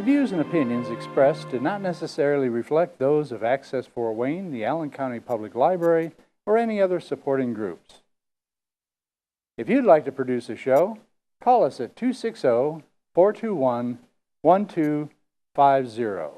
views and opinions expressed do not necessarily reflect those of Access Fort Wayne, the Allen County Public Library, or any other supporting groups. If you'd like to produce a show, call us at 260-421-1250.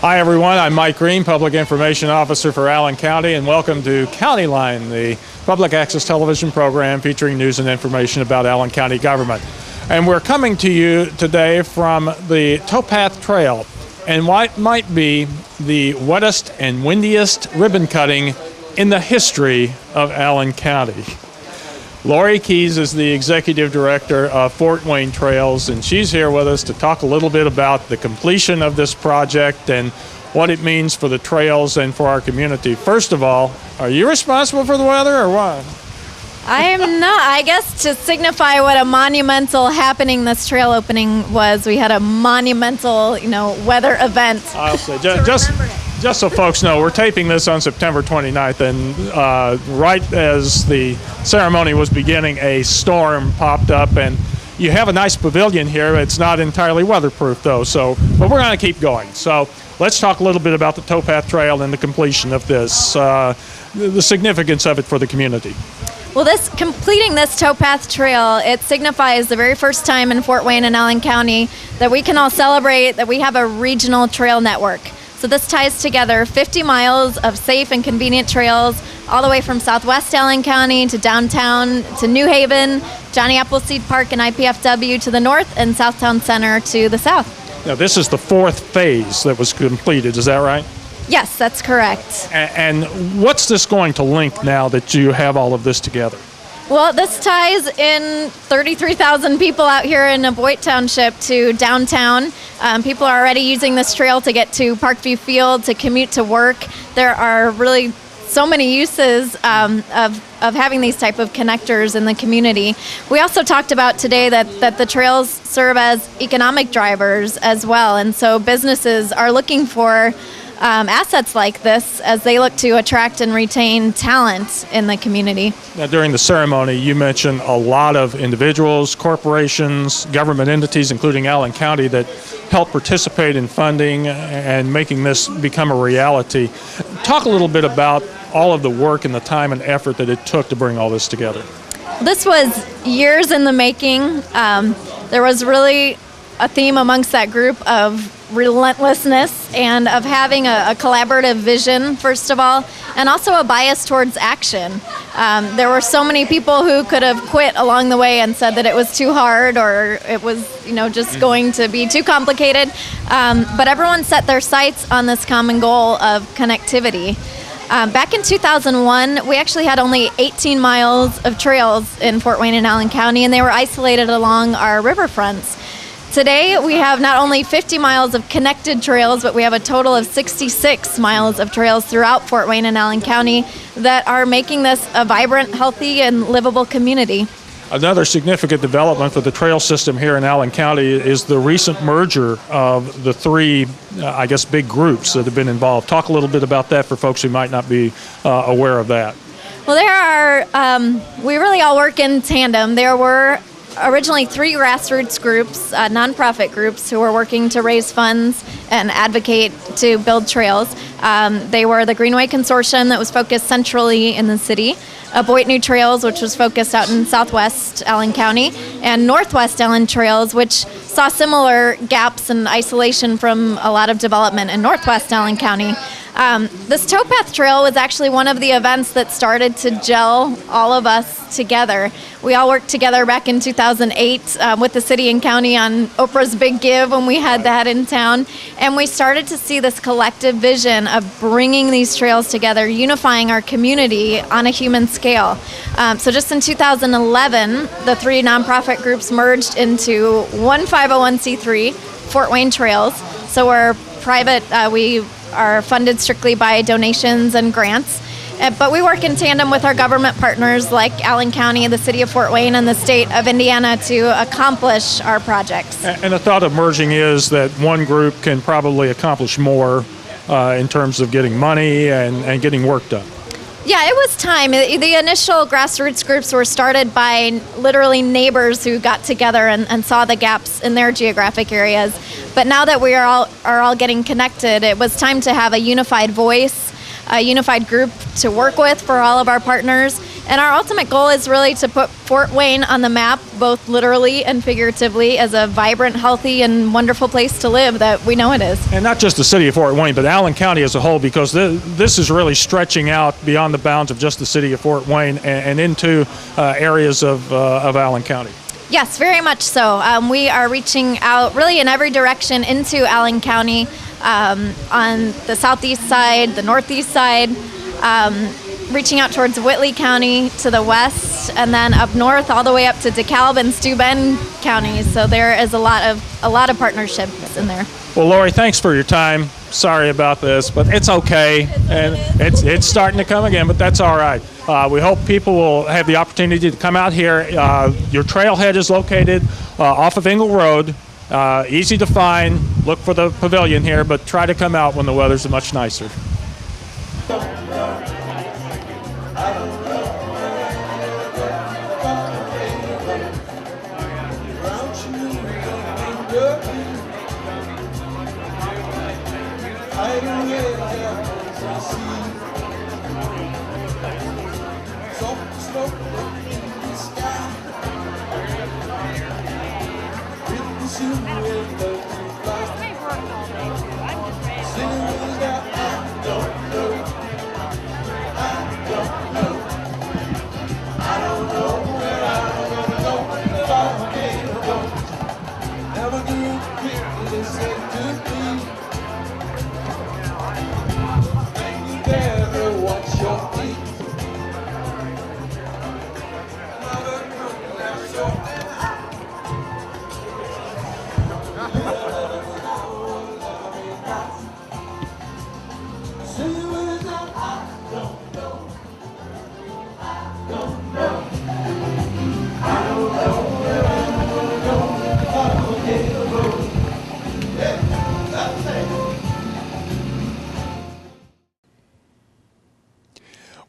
Hi everyone, I'm Mike Green, Public Information Officer for Allen County, and welcome to County Line, the public access television program featuring news and information about Allen County government. And we're coming to you today from the Towpath Trail, and what might be the wettest and windiest ribbon cutting in the history of Allen County. Lori Keys is the Executive Director of Fort Wayne Trails, and she's here with us to talk a little bit about the completion of this project and what it means for the trails and for our community. First of all, are you responsible for the weather or what? I am not. I guess to signify what a monumental happening this trail opening was, we had a monumental, weather event. I'll say, just so folks know, we're taping this on September 29th, and right as the ceremony was beginning, a storm popped up, and you have a nice pavilion here. It's not entirely weatherproof, though, but we're going to keep going. So let's talk a little bit about the Towpath Trail and the completion of this, the significance of it for the community. Well, completing this Towpath Trail, it signifies the very first time in Fort Wayne and Allen County that we can all celebrate that we have a regional trail network. So this ties together 50 miles of safe and convenient trails all the way from southwest Allen County to downtown to New Haven, Johnny Appleseed Park and IPFW to the north, and Southtown Center to the south. Now, this is the fourth phase that was completed, is that right? Yes, that's correct. And what's this going to link now that you have all of this together? Well, this ties in 33,000 people out here in Avoit Township to downtown. People are already using this trail to get to Parkview Field, to commute to work. There are really so many uses of having these type of connectors in the community. We also talked about today that the trails serve as economic drivers as well, and so businesses are looking for assets like this as they look to attract and retain talent in the community. Now, during the ceremony, you mentioned a lot of individuals, corporations, government entities, including Allen County, that help participate in funding and making this become a reality. Talk a little bit about all of the work and the time and effort that it took to bring all this together. This was years in the making. There was really a theme amongst that group of relentlessness and of having a collaborative vision, first of all, and also a bias towards action. There were so many people who could have quit along the way and said that it was too hard or it was, just going to be too complicated. But everyone set their sights on this common goal of connectivity. Back in 2001, we actually had only 18 miles of trails in Fort Wayne and Allen County, and they were isolated along our riverfronts. Today, we have not only 50 miles of connected trails, but we have a total of 66 miles of trails throughout Fort Wayne and Allen County that are making this a vibrant, healthy, and livable community. Another significant development for the trail system here in Allen County is the recent merger of the three, big groups that have been involved. Talk a little bit about that for folks who might not be aware of that. Well, we really all work in tandem. There were originally three grassroots groups, nonprofit groups, who were working to raise funds and advocate to build trails. They were the Greenway Consortium that was focused centrally in the city, Avoit New Trails, which was focused out in southwest Allen County, and Northwest Allen Trails, which saw similar gaps and isolation from a lot of development in Northwest Allen County. This Towpath Trail was actually one of the events that started to gel all of us together. We all worked together back in 2008 with the city and county on Oprah's Big Give when we had that in town. And we started to see this collective vision of bringing these trails together, unifying our community on a human scale. So just in 2011, the three nonprofit groups merged into one 501c3, Fort Wayne Trails. So we're private, we are funded strictly by donations and grants. But we work in tandem with our government partners like Allen County, the city of Fort Wayne, and the state of Indiana to accomplish our projects. And the thought of merging is that one group can probably accomplish more in terms of getting money and getting work done. Yeah, it was time. The initial grassroots groups were started by literally neighbors who got together and saw the gaps in their geographic areas. But now that we are all getting connected, it was time to have a unified voice, a unified group to work with for all of our partners. And our ultimate goal is really to put Fort Wayne on the map, both literally and figuratively, as a vibrant, healthy, and wonderful place to live that we know it is. And not just the city of Fort Wayne, but Allen County as a whole, because this is really stretching out beyond the bounds of just the city of Fort Wayne and into areas of Allen County. Yes, very much so. We are reaching out really in every direction into Allen County, on the southeast side, the northeast side, reaching out towards Whitley County to the west, and then up north all the way up to DeKalb and Steuben counties. So there is a lot of partnerships in there. Well, Lori, thanks for your time. Sorry about this, but it's okay, and it's starting to come again, but that's all right. We hope people will have the opportunity to come out here. Your trailhead is located off of Engle Road. Easy to find. Look for the pavilion here, but try to come out when the weather's much nicer.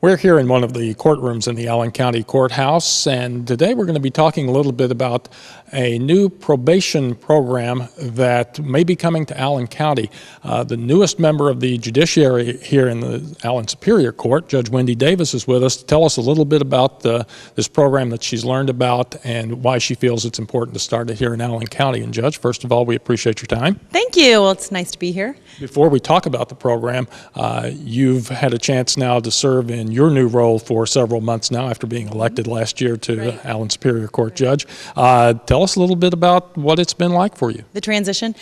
We're here in one of the courtrooms in the Allen County Courthouse, and today we're going to be talking a little bit about a new probation program that may be coming to Allen County. The newest member of the judiciary here in the Allen Superior Court, Judge Wendy Davis, is with us to tell us a little bit about this program that she's learned about and why she feels it's important to start it here in Allen County. And Judge, first of all, we appreciate your time. Thank you. Well, it's nice to be here. Before we talk about the program, you've had a chance now to serve in your new role for several months now after being elected last year to Allen Superior Court Judge. Tell us a little bit about what it's been like for you. The transition.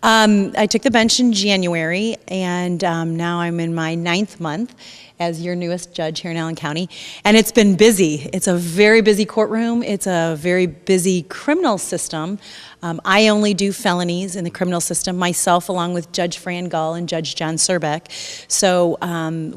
I took the bench in January, and now I'm in my 9th month as your newest judge here in Allen County. And it's been busy. It's a very busy courtroom. It's a very busy criminal system. I only do felonies in the criminal system myself, along with Judge Fran Gull and Judge John Serbeck. So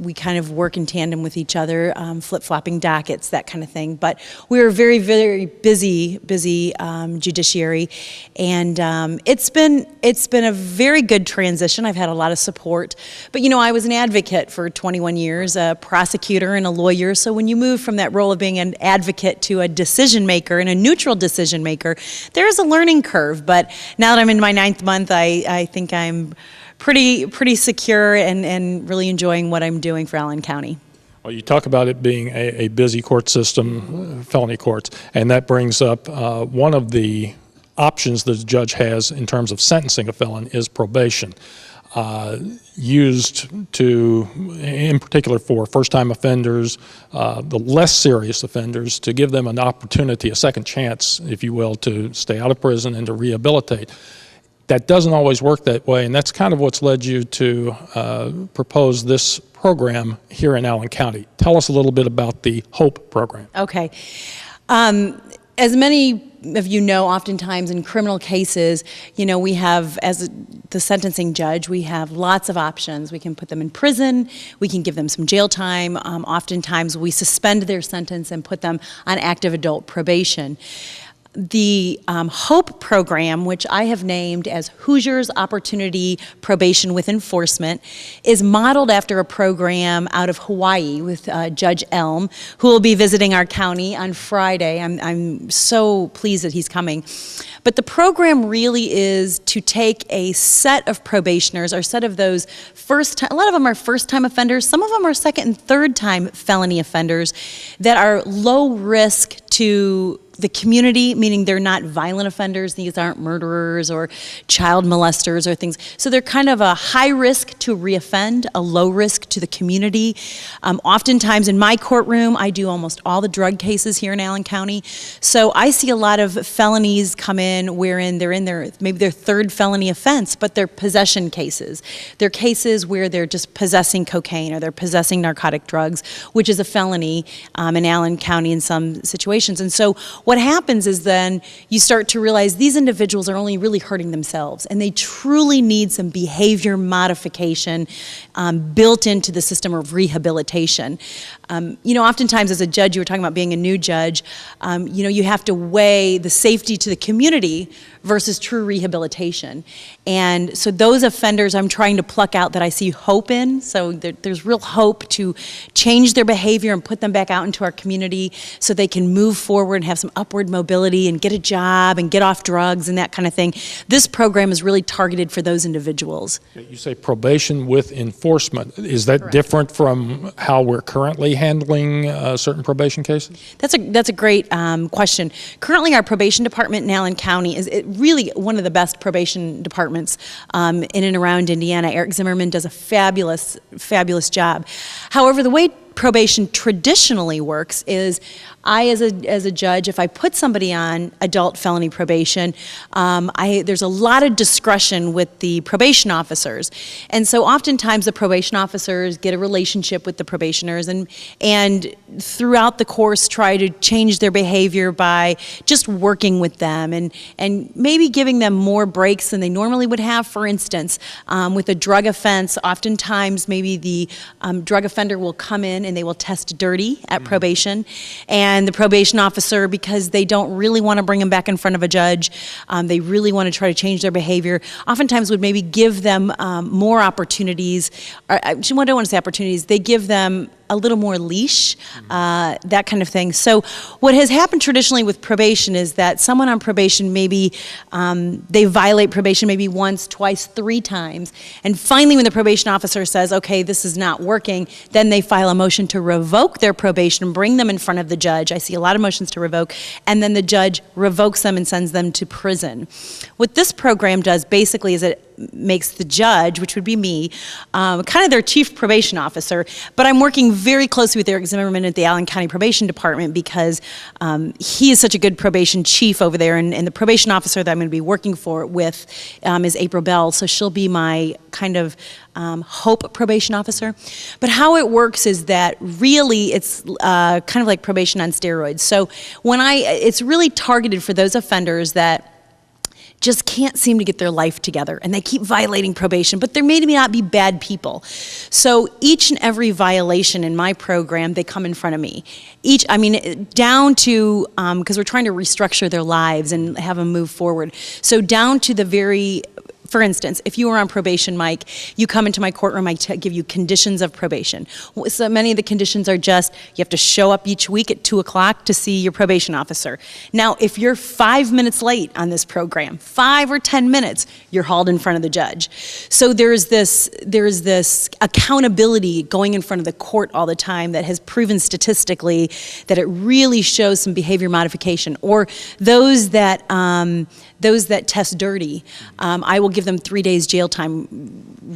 we kind of work in tandem with each other, flip-flopping dockets, that kind of thing. But we're a very, very busy judiciary, and it's been a very good transition. I've had a lot of support. But you know, I was an advocate for 21 years, a prosecutor and a lawyer. So when you move from that role of being an advocate to a decision maker and a neutral decision maker, there is a learning curve. But now that I'm in my 9th month, I think I'm pretty secure and really enjoying what I'm doing for Allen County. Well, you talk about it being a busy court system, felony courts, and that brings up one of the options that the judge has in terms of sentencing a felon is probation. Used to, in particular for first-time offenders, the less serious offenders, to give them an opportunity, a second chance, if you will, to stay out of prison and to rehabilitate. That doesn't always work that way, and that's kind of what's led you to propose this program here in Allen County. Tell us a little bit about the HOPE program. Okay. As many of you know, oftentimes in criminal cases, we have, as the sentencing judge, we have lots of options. We can put them in prison, we can give them some jail time. Oftentimes we suspend their sentence and put them on active adult probation. The HOPE program, which I have named as Hoosiers Opportunity Probation with Enforcement, is modeled after a program out of Hawaii with Judge Elm, who will be visiting our county on Friday. I'm so pleased that he's coming. But the program really is to take a set of probationers, or a set of those a lot of them are first-time offenders, some of them are second and third-time felony offenders that are low risk to the community, meaning they're not violent offenders. These aren't murderers or child molesters or things. So they're kind of a high risk to reoffend, a low risk to the community. Oftentimes in my courtroom, I do almost all the drug cases here in Allen County. So I see a lot of felonies come in wherein they're in maybe their third felony offense, but they're possession cases. They're cases where they're just possessing cocaine or they're possessing narcotic drugs, which is a felony in Allen County in some situations. And so what happens is then you start to realize these individuals are only really hurting themselves, and they truly need some behavior modification built into the system of rehabilitation. Oftentimes as a judge, you were talking about being a new judge, you have to weigh the safety to the community versus true rehabilitation. And so those offenders I'm trying to pluck out that I see hope in. So there's real hope to change their behavior and put them back out into our community so they can move forward and have some upward mobility and get a job and get off drugs and that kind of thing. This program is really targeted for those individuals. You say probation with enforcement. Is that different from how we're currently handling certain probation cases? That's a great question. Currently, our probation department in Allen County is really one of the best probation departments in and around Indiana. Eric Zimmerman does a fabulous, fabulous job. However, the way probation traditionally works is I, as a judge, if I put somebody on adult felony probation, there's a lot of discretion with the probation officers. And so oftentimes the probation officers get a relationship with the probationers and throughout the course try to change their behavior by just working with them and maybe giving them more breaks than they normally would have. For instance, with a drug offense, oftentimes maybe the drug offender will come in and they will test dirty at probation, and the probation officer, because they don't really want to bring them back in front of a judge, they really want to try to change their behavior, oftentimes would maybe give them more opportunities, or I don't want to say opportunities, they give them a little more leash, that kind of thing. So what has happened traditionally with probation is that someone on probation maybe they violate probation maybe once, twice, 3 times, and finally when the probation officer says, okay, this is not working, then they file a motion to revoke their probation and bring them in front of the judge. I see a lot of motions to revoke, and then the judge revokes them and sends them to prison. What this program does basically is it makes the judge, which would be me, kind of their chief probation officer, but I'm working very closely with Eric Zimmerman at the Allen County Probation Department because he is such a good probation chief over there, and the probation officer that I'm going to be working with is April Bell, so she'll be my kind of HOPE probation officer. But how it works is that really it's kind of like probation on steroids. So it's really targeted for those offenders that just can't seem to get their life together and they keep violating probation, but they may not be bad people. So each and every violation in my program, they come in front of me. Down to, because we're trying to restructure their lives and have them move forward. So down to the for instance, if you were on probation, Mike, you come into my courtroom, I give you conditions of probation. So many of the conditions are just, you have to show up each week at 2 o'clock to see your probation officer. Now, if you're 5 minutes late on this program, 5 or 10 minutes, you're hauled in front of the judge. So there's this accountability going in front of the court all the time that has proven statistically that it really shows some behavior modification. Or those that test dirty, I will give give them 3 days jail time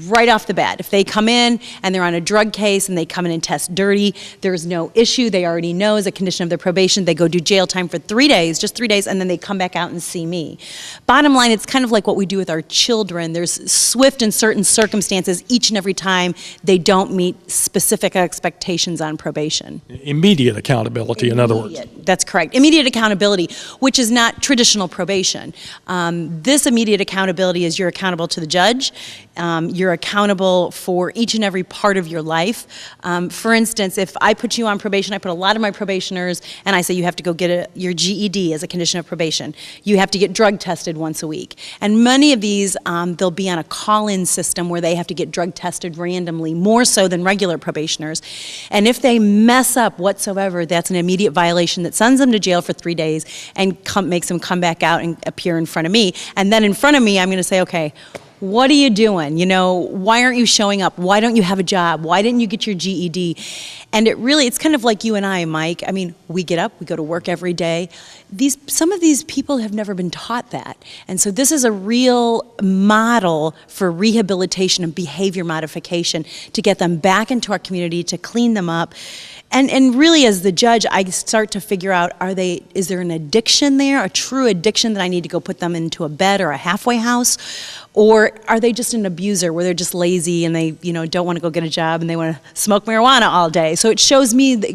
right off the bat. If they come in and they're on a drug case and they come in and test dirty, there's no issue. They already know as a condition of their probation, they go do jail time for 3 days, just 3 days, and then they come back out and see me. Bottom line, it's kind of like what we do with our children. There's swift in certain circumstances each and every time they don't meet specific expectations on probation. Immediate accountability, in other words. That's correct. Immediate accountability, which is not traditional probation. This immediate accountability is you're accountable to the judge. You're accountable for each and every part of your life. For instance, if I put you on probation, I put a lot of my probationers, and I say you have to go get your GED as a condition of probation. You have to get drug tested once a week. And many of these, they'll be on a call-in system where they have to get drug tested randomly, more so than regular probationers. And if they mess up whatsoever, that's an immediate violation that sends them to jail for 3 days and makes them come back out and appear in front of me. And then in front of me, I'm going to say, okay, what are you doing? You know, why aren't you showing up? Why don't you have a job? Why didn't you get your GED? And it's kind of like you and I, Mike. I mean, we get up, we go to work every day. Some of these people have never been taught that. And so this is a real model for rehabilitation and behavior modification to get them back into our community, to clean them up. And really, as the judge, I start to figure out, is there an addiction there, a true addiction that I need to go put them into a bed or a halfway house? Or are they just an abuser where they're just lazy and they, don't want to go get a job and they want to smoke marijuana all day? So it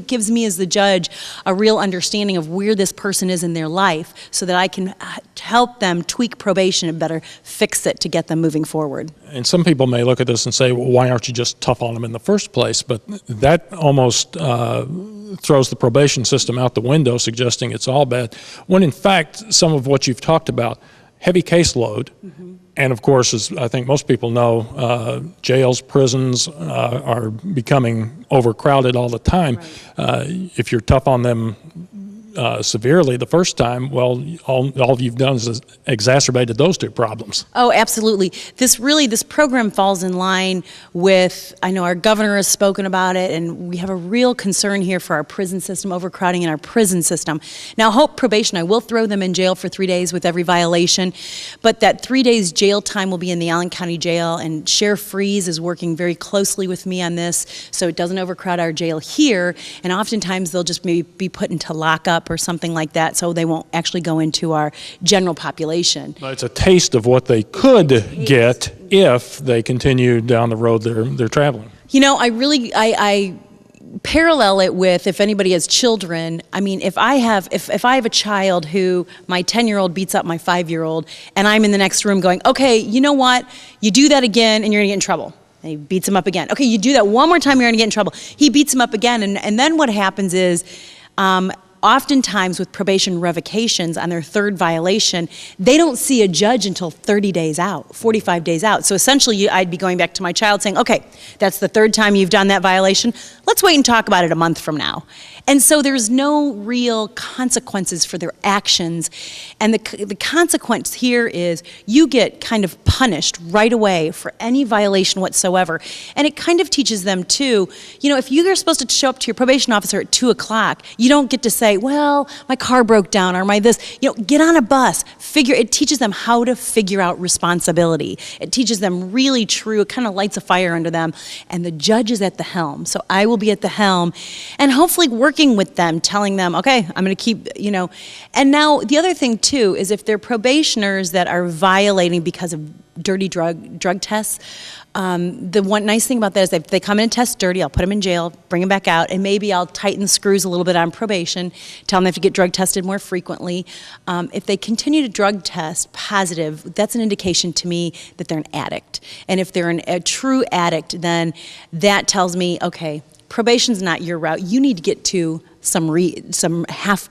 gives me as the judge a real understanding of where this person is in their life so that I can help them tweak probation and better fix it to get them moving forward. And some people may look at this and say, well, why aren't you just tough on them in the first place? But that almost throws the probation system out the window, suggesting it's all bad, when in fact, some of what you've talked about, heavy caseload, and of course, as I think most people know, jails, prisons are becoming overcrowded all the time. Right. If you're tough on them severely the first time, well, all you've done is exacerbated those two problems. Oh, absolutely. This program falls in line with, I know our governor has spoken about it, and we have a real concern here for our prison system, overcrowding in our prison system. Now, Hope Probation, I will throw them in jail for 3 days with every violation, but that 3 days jail time will be in the Allen County Jail, and Sheriff Freeze is working very closely with me on this, so it doesn't overcrowd our jail here, and oftentimes they'll just maybe be put into lockup or something like that, so they won't actually go into our general population. It's a taste of what they could get if they continue down the road they're traveling. I parallel it with, if anybody has children, I mean, if I have a child who, my 10-year-old beats up my 5-year-old, and I'm in the next room going, okay, you know what, you do that again and you're gonna get in trouble. And he beats him up again. Okay, you do that one more time, you're gonna get in trouble. He beats him up again, and then what happens is, oftentimes with probation revocations on their third violation, they don't see a judge until 30 days out, 45 days out. So essentially, I'd be going back to my child saying, okay, that's the third time you've done that violation. Let's wait and talk about it a month from now. And so there's no real consequences for their actions. And the consequence here is you get kind of punished right away for any violation whatsoever. And it kind of teaches them too, if you're supposed to show up to your probation officer at 2 o'clock, you don't get to say, well, my car broke down or my this, get on a bus. It teaches them how to figure out responsibility. It teaches them really true, it kind of lights a fire under them. And the judge is at the helm. So I will be at the helm and hopefully working with them, telling them, okay, I'm going to keep, And now the other thing too is if they're probationers that are violating because of dirty drug tests, the one nice thing about that is if they come in and test dirty, I'll put them in jail, bring them back out, and maybe I'll tighten the screws a little bit on probation, tell them they have to get drug tested more frequently. If they continue to drug test positive, that's an indication to me that they're an addict. And if they're a true addict, then that tells me, okay, probation's not your route. You need to get to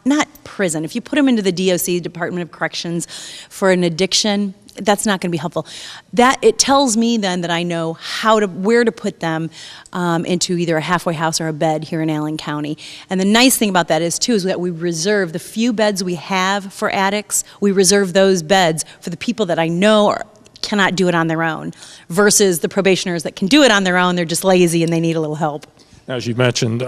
not prison. If you put them into the DOC, Department of Corrections, for an addiction, that's not going to be helpful. That it tells me then that I know where to put them into either a halfway house or a bed here in Allen County. And the nice thing about that is that we reserve the few beds we have for addicts. We reserve those beds for the people that I know cannot do it on their own, versus the probationers that can do it on their own. They're just lazy and they need a little help. As you mentioned,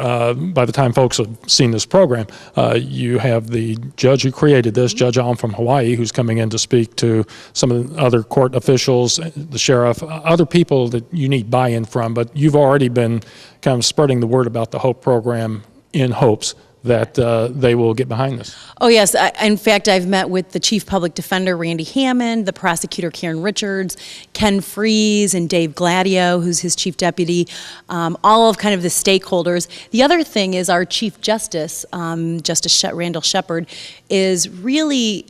by the time folks have seen this program, you have the judge who created this, Judge Alm from Hawaii, who's coming in to speak to some of the other court officials, the sheriff, other people that you need buy-in from. But you've already been kind of spreading the word about the HOPE program in hopes that they will get behind this. Oh, yes. In fact, I've met with the Chief Public Defender, Randy Hammond, the prosecutor, Karen Richards, Ken Freeze, and Dave Gladio, who's his chief deputy, all of kind of the stakeholders. The other thing is our Chief Justice, Justice Randall Shepard, is really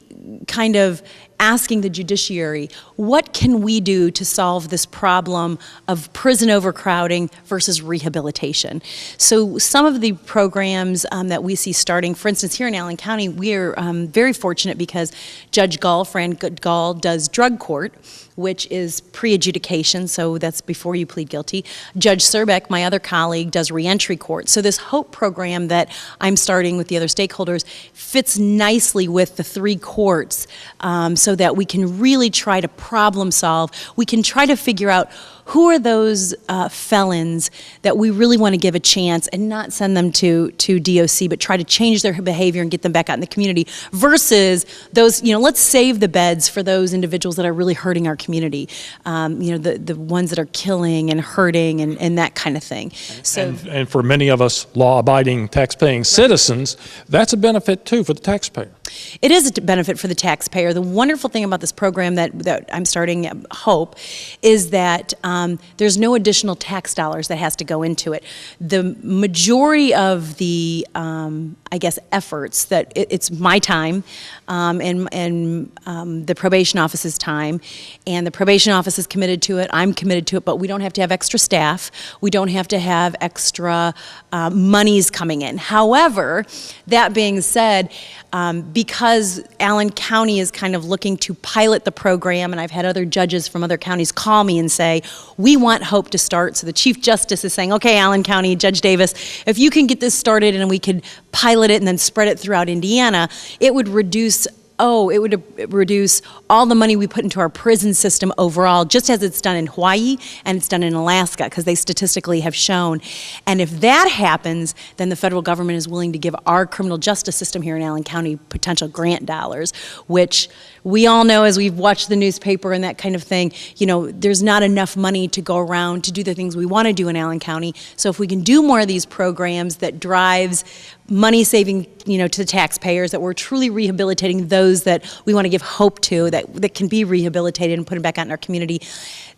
kind of asking the judiciary, what can we do to solve this problem of prison overcrowding versus rehabilitation? So some of the programs that we see starting, for instance, here in Allen County, we are very fortunate because Judge Gall, Fran Gall, does drug court, which is pre-adjudication, so that's before you plead guilty. Judge Serbeck, my other colleague, does reentry court. So this HOPE program that I'm starting with the other stakeholders fits nicely with the three courts, so that we can really try to problem solve. We can try to figure out who are those felons that we really want to give a chance and not send them to DOC, but try to change their behavior and get them back out in the community, versus those, let's save the beds for those individuals that are really hurting our community, the ones that are killing and hurting and that kind of thing. So, and for many of us law-abiding, tax-paying citizens, that's a benefit too for the taxpayer. It is a benefit for the taxpayer. The wonderful thing about this program that I'm starting, HOPE, is that there's no additional tax dollars that has to go into it. The majority of the, efforts that it's my time and the probation office's time, and the probation office is committed to it. I'm committed to it, but we don't have to have extra staff. We don't have to have extra monies coming in. However, that being said, because Allen County is kind of looking to pilot the program, and I've had other judges from other counties call me and say, we want HOPE to start. So the Chief Justice is saying, okay, Allen County, Judge Davis, if you can get this started and we could pilot it and then spread it throughout Indiana, it would reduce all the money we put into our prison system overall, just as it's done in Hawaii and it's done in Alaska, because they statistically have shown. And if that happens, then the federal government is willing to give our criminal justice system here in Allen County potential grant dollars, which we all know as we've watched the newspaper and that kind of thing, there's not enough money to go around to do the things we want to do in Allen County. So if we can do more of these programs that drives money saving, to the taxpayers, that we're truly rehabilitating those that we want to give hope to, that can be rehabilitated and put them back out in our community,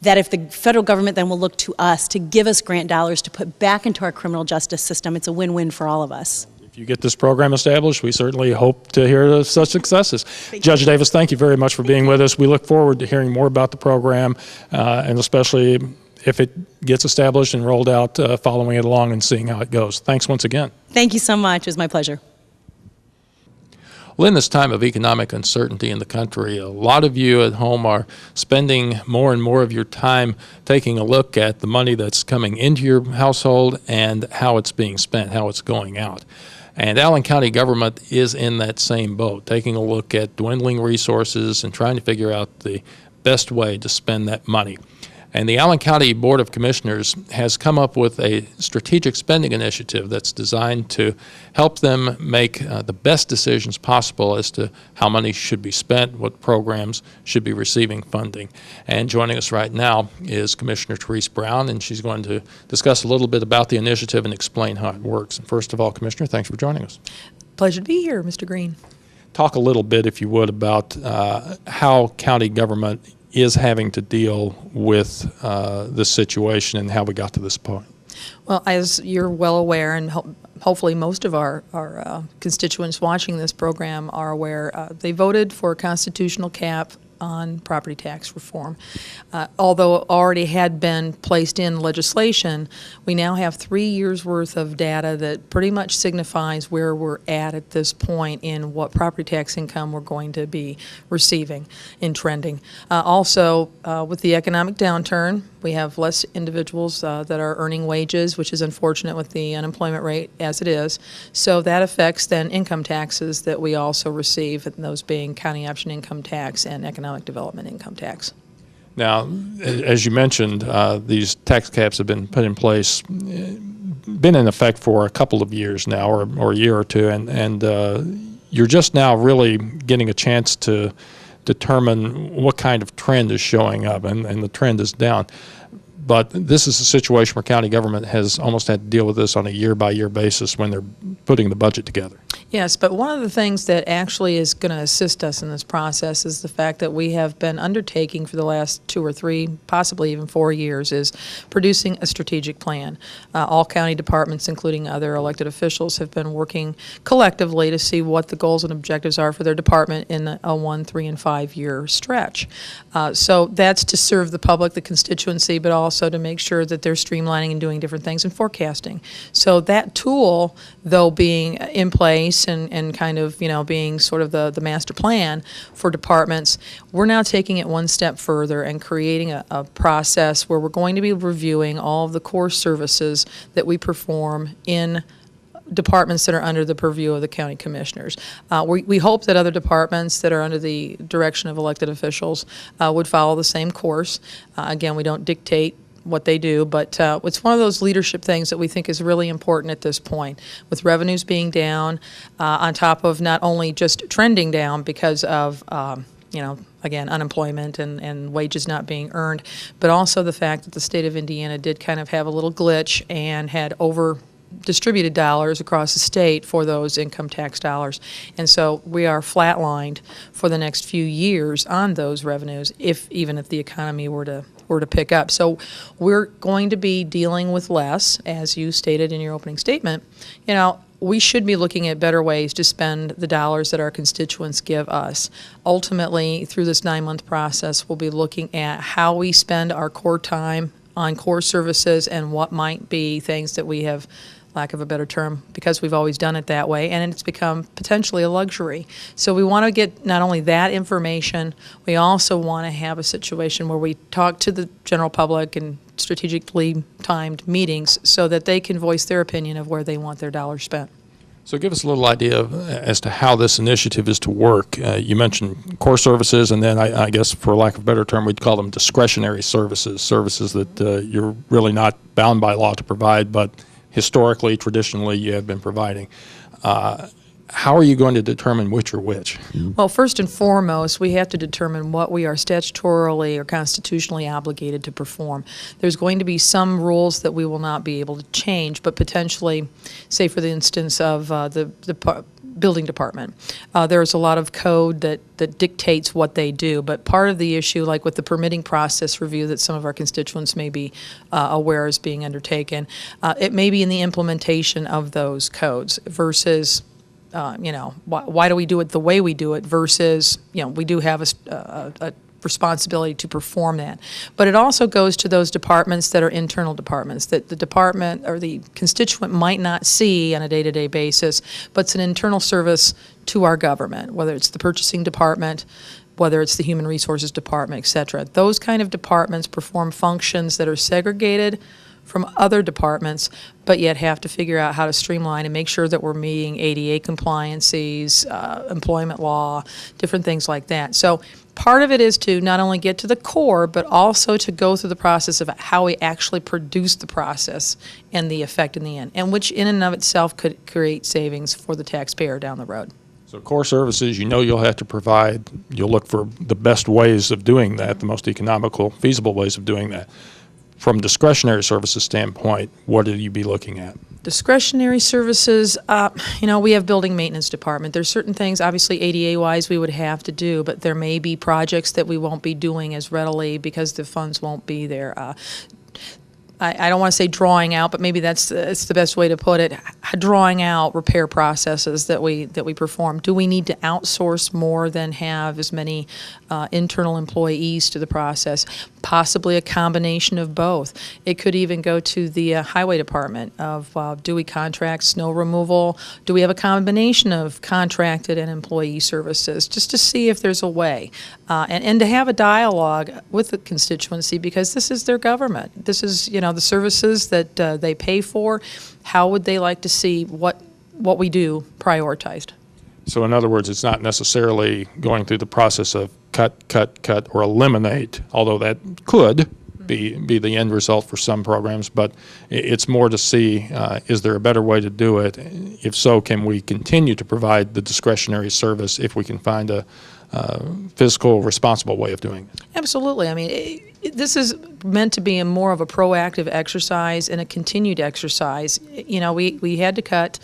that if the federal government then will look to us to give us grant dollars to put back into our criminal justice system, it's a win-win for all of us. If you get this program established, we certainly hope to hear such successes. Judge Davis, thank you very much for being with us. We look forward to hearing more about the program, and especially if it gets established and rolled out, following it along and seeing how it goes. Thanks once again. Thank you so much. It was my pleasure. Well, in this time of economic uncertainty in the country, a lot of you at home are spending more and more of your time taking a look at the money that's coming into your household and how it's being spent, how it's going out. And Allen County government is in that same boat, taking a look at dwindling resources and trying to figure out the best way to spend that money. And the Allen County Board of Commissioners has come up with a strategic spending initiative that's designed to help them make the best decisions possible as to how money should be spent, what programs should be receiving funding. And joining us right now is Commissioner Therese Brown, and she's going to discuss a little bit about the initiative and explain how it works. And first of all, Commissioner, thanks for joining us. Pleasure to be here, Mr. Green. Talk a little bit, if you would, about how county government is having to deal with this situation and how we got to this point. Well, as you're well aware, and hopefully most of our constituents watching this program are aware, they voted for a constitutional cap on property tax reform. Although it already had been placed in legislation, we now have 3 years worth of data that pretty much signifies where we're at this point in what property tax income we're going to be receiving in trending. Also, with the economic downturn, we have less individuals that are earning wages, which is unfortunate with the unemployment rate as it is. So that affects then income taxes that we also receive, and those being county option income tax and economic development income tax. Now, as you mentioned, these tax caps have been put in place, been in effect for a couple of years now, or a year or two, and you're just now really getting a chance to determine what kind of trend is showing up, and the trend is down. But this is a situation where county government has almost had to deal with this on a year-by-year basis when they're putting the budget together. Yes, but one of the things that actually is going to assist us in this process is the fact that we have been undertaking for the last 2 or 3, possibly even 4 years, is producing a strategic plan. All county departments, including other elected officials, have been working collectively to see what the goals and objectives are for their department in a 1, 3, and 5-year stretch. So that's to serve the public, the constituency, but also to make sure that they're streamlining and doing different things and forecasting. So that tool, though being in place and kind of, being sort of the master plan for departments, we're now taking it one step further and creating a process where we're going to be reviewing all of the core services that we perform in departments that are under the purview of the county commissioners. We hope that other departments that are under the direction of elected officials would follow the same course. Again, we don't dictate what they do, but it's one of those leadership things that we think is really important at this point. With revenues being down, on top of not only just trending down because of again, unemployment and wages not being earned, but also the fact that the state of Indiana did kind of have a little glitch and had distributed dollars across the state for those income tax dollars. And so we are flatlined for the next few years on those revenues, even if the economy were to pick up. So we're going to be dealing with less, as you stated in your opening statement. We should be looking at better ways to spend the dollars that our constituents give us. Ultimately, through this 9-month process, we'll be looking at how we spend our core time on core services and what might be things that we have, lack of a better term, because we've always done it that way, and it's become potentially a luxury. So we want to get not only that information, we also want to have a situation where we talk to the general public in strategically timed meetings so that they can voice their opinion of where they want their dollars spent. So give us a little idea as to how this initiative is to work. You mentioned core services, and then I guess, for lack of a better term, we'd call them discretionary services, services that you're really not bound by law to provide, but historically, traditionally, you have been providing. How are you going to determine which are which? Well, first and foremost, we have to determine what we are statutorily or constitutionally obligated to perform. There's going to be some rules that we will not be able to change, but potentially, say for the instance of the building department, there's a lot of code that dictates what they do, but part of the issue, like with the permitting process review that some of our constituents may be aware is being undertaken, it may be in the implementation of those codes versus why do we do it the way we do it versus, we do have a responsibility to perform that. But it also goes to those departments that are internal departments that the department or the constituent might not see on a day-to-day basis, but it's an internal service to our government, whether it's the purchasing department, whether it's the human resources department, et cetera. Those kind of departments perform functions that are segregated from other departments, but yet have to figure out how to streamline and make sure that we're meeting ADA compliances, employment law, different things like that. So part of it is to not only get to the core, but also to go through the process of how we actually produce the process and the effect in the end, and which in and of itself could create savings for the taxpayer down the road. So core services, you'll have to provide, you'll look for the best ways of doing that, the most economical, feasible ways of doing that. From discretionary services standpoint, what would you be looking at? Discretionary services, we have building maintenance department. There's certain things, obviously ADA-wise, we would have to do, but there may be projects that we won't be doing as readily because the funds won't be there. I don't want to say drawing out, but maybe it's the best way to put it. Drawing out repair processes that we perform. Do we need to outsource more than have as many internal employees to the process? Possibly a combination of both. It could even go to the highway department of do we contract snow removal? Do we have a combination of contracted and employee services? Just to see if there's a way. And to have a dialogue with the constituency, because this is their government. This is, the services that they pay for. How would they like to see what we do prioritized? So in other words, it's not necessarily going through the process of cut, or eliminate, although that could be the end result for some programs, but it's more to see, is there a better way to do it? If so, can we continue to provide the discretionary service if we can find a fiscal, responsible way of doing it? Absolutely. I mean, this is meant to be more of a proactive exercise and a continued exercise. You know, we had to cut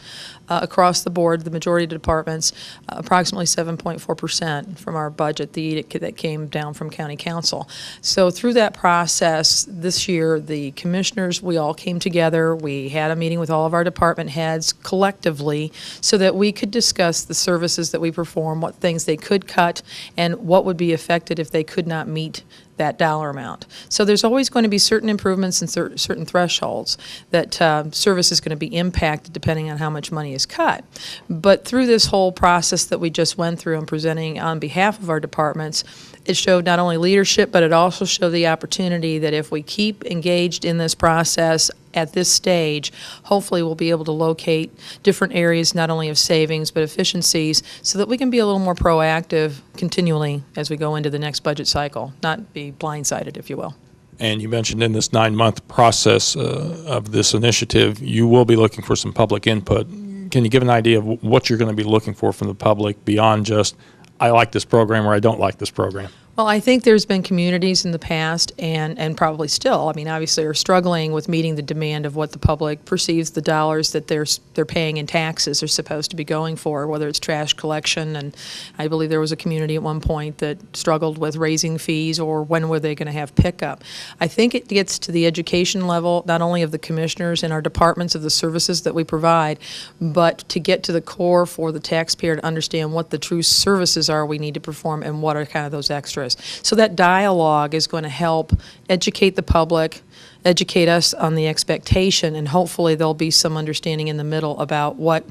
across the board, the majority of the departments, approximately 7.4% from our budget, the edict that came down from County Council. So through that process, this year, the commissioners, we all came together. We had a meeting with all of our department heads collectively so that we could discuss the services that we perform, what things they could cut, and what would be affected if they could not meet that dollar amount. So there's always going to be certain improvements and certain thresholds that service is going to be impacted depending on how much money is cut. But through this whole process that we just went through and presenting on behalf of our departments, it showed not only leadership, but it also showed the opportunity that if we keep engaged in this process at this stage, hopefully we'll be able to locate different areas not only of savings but efficiencies so that we can be a little more proactive continually as we go into the next budget cycle, not be blindsided, if you will. And you mentioned in this 9-month process of this initiative, you will be looking for some public input. Can you give an idea of what you're going to be looking for from the public beyond just, I like this program or I don't like this program? Well, I think there's been communities in the past and probably still, I mean, obviously are struggling with meeting the demand of what the public perceives the dollars that they're paying in taxes are supposed to be going for, whether it's trash collection. And I believe there was a community at one point that struggled with raising fees or when were they going to have pickup. I think it gets to the education level, not only of the commissioners and our departments of the services that we provide, but to get to the core for the taxpayer to understand what the true services are we need to perform and what are kind of those extras. So that dialogue is going to help educate the public, educate us on the expectation, and hopefully there'll be some understanding in the middle about what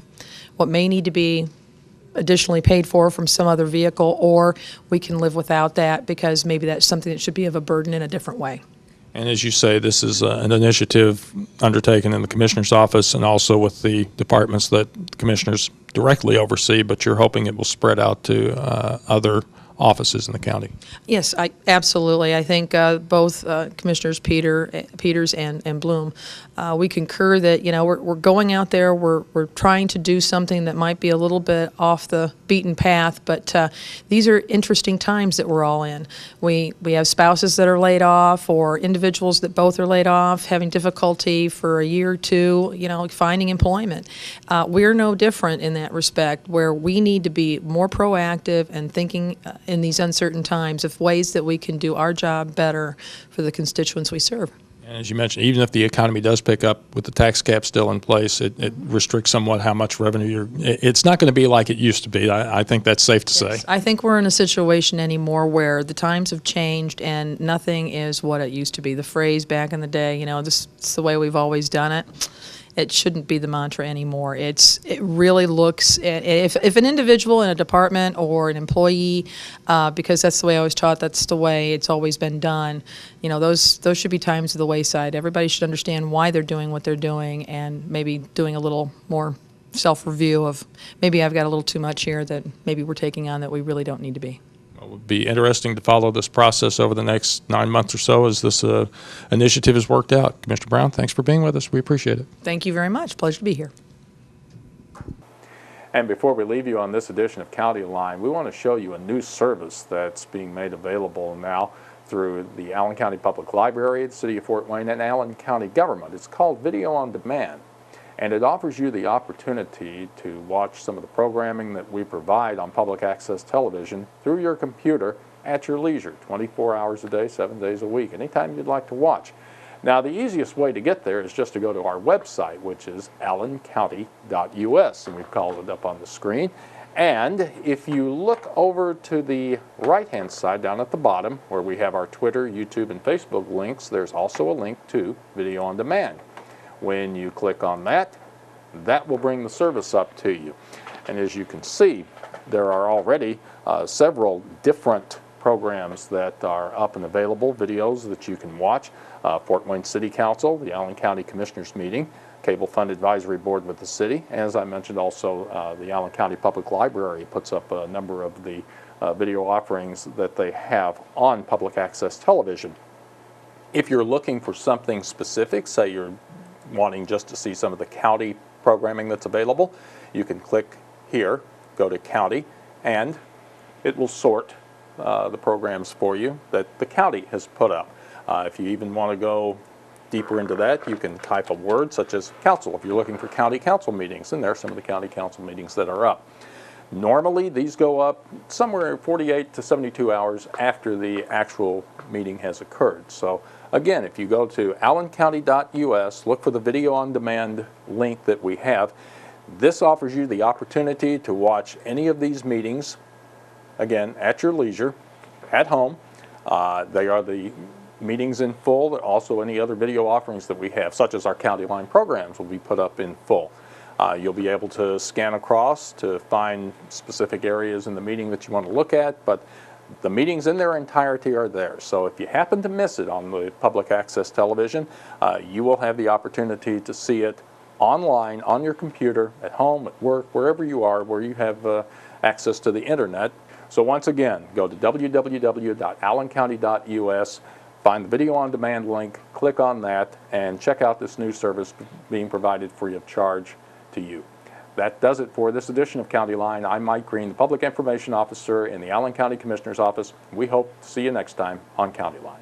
may need to be additionally paid for from some other vehicle, or we can live without that because maybe that's something that should be of a burden in a different way. And as you say, this is an initiative undertaken in the Commissioner's office and also with the departments that the Commissioners directly oversee, but you're hoping it will spread out to other offices in the county. Yes, absolutely. I think both Commissioners Peters and Bloom, we concur that we're going out there. We're trying to do something that might be a little bit off the beaten path, but these are interesting times that we're all in. We have spouses that are laid off, or individuals that both are laid off, having difficulty for a year or two, finding employment. We're no different in that respect, where we need to be more proactive and thinking in these uncertain times of ways that we can do our job better for the constituents we serve. And as you mentioned, even if the economy does pick up with the tax cap still in place, it restricts somewhat how much revenue it's not going to be like it used to be. I think that's safe to say. I think we're in a situation anymore where the times have changed and nothing is what it used to be. The phrase back in the day, this is the way we've always done it. It shouldn't be the mantra anymore. It really looks at if an individual in a department or an employee, because that's the way I was taught, that's the way it's always been done. Those should be times of the wayside. Everybody should understand why they're doing what they're doing, and maybe doing a little more self-review of maybe I've got a little too much here that maybe we're taking on that we really don't need to be. It would be interesting to follow this process over the next 9 months or so as this initiative is worked out. Commissioner Brown, thanks for being with us. We appreciate it. Thank you very much. Pleasure to be here. And before we leave you on this edition of County Line, we want to show you a new service that's being made available now through the Allen County Public Library, the City of Fort Wayne, and Allen County government. It's called Video on Demand. And it offers you the opportunity to watch some of the programming that we provide on public access television through your computer at your leisure, 24 hours a day, 7 days a week, anytime you'd like to watch. Now, the easiest way to get there is just to go to our website, which is allencounty.us, and we've called it up on the screen. And if you look over to the right-hand side down at the bottom, where we have our Twitter, YouTube, and Facebook links, there's also a link to Video on Demand. When you click on that, that will bring the service up to you. And as you can see, there are already several different programs that are up and available, videos that you can watch. Fort Wayne City Council, the Allen County Commissioners meeting, Cable Fund Advisory Board with the city. As I mentioned, also the Allen County Public Library puts up a number of the video offerings that they have on public access television. If you're looking for something specific, say you're wanting just to see some of the county programming that's available, you can click here, go to county, and it will sort the programs for you that the county has put up. If you even want to go deeper into that, you can type a word such as council if you're looking for county council meetings, and there are some of the county council meetings that are up. Normally these go up somewhere 48 to 72 hours after the actual meeting has occurred. So again, if you go to allencounty.us, look for the video on demand link that we have. This offers you the opportunity to watch any of these meetings, again, at your leisure, at home. They are the meetings in full, but also any other video offerings that we have, such as our County Line programs, will be put up in full. You'll be able to scan across to find specific areas in the meeting that you want to look at, but the meetings in their entirety are there. So if you happen to miss it on the public access television, you will have the opportunity to see it online, on your computer, at home, at work, wherever you are, where you have access to the internet. So once again, go to www.allencounty.us, find the video on demand link, click on that, and check out this new service being provided free of charge to you. That does it for this edition of County Line. I'm Mike Green, the Public Information Officer in the Allen County Commissioner's Office. We hope to see you next time on County Line.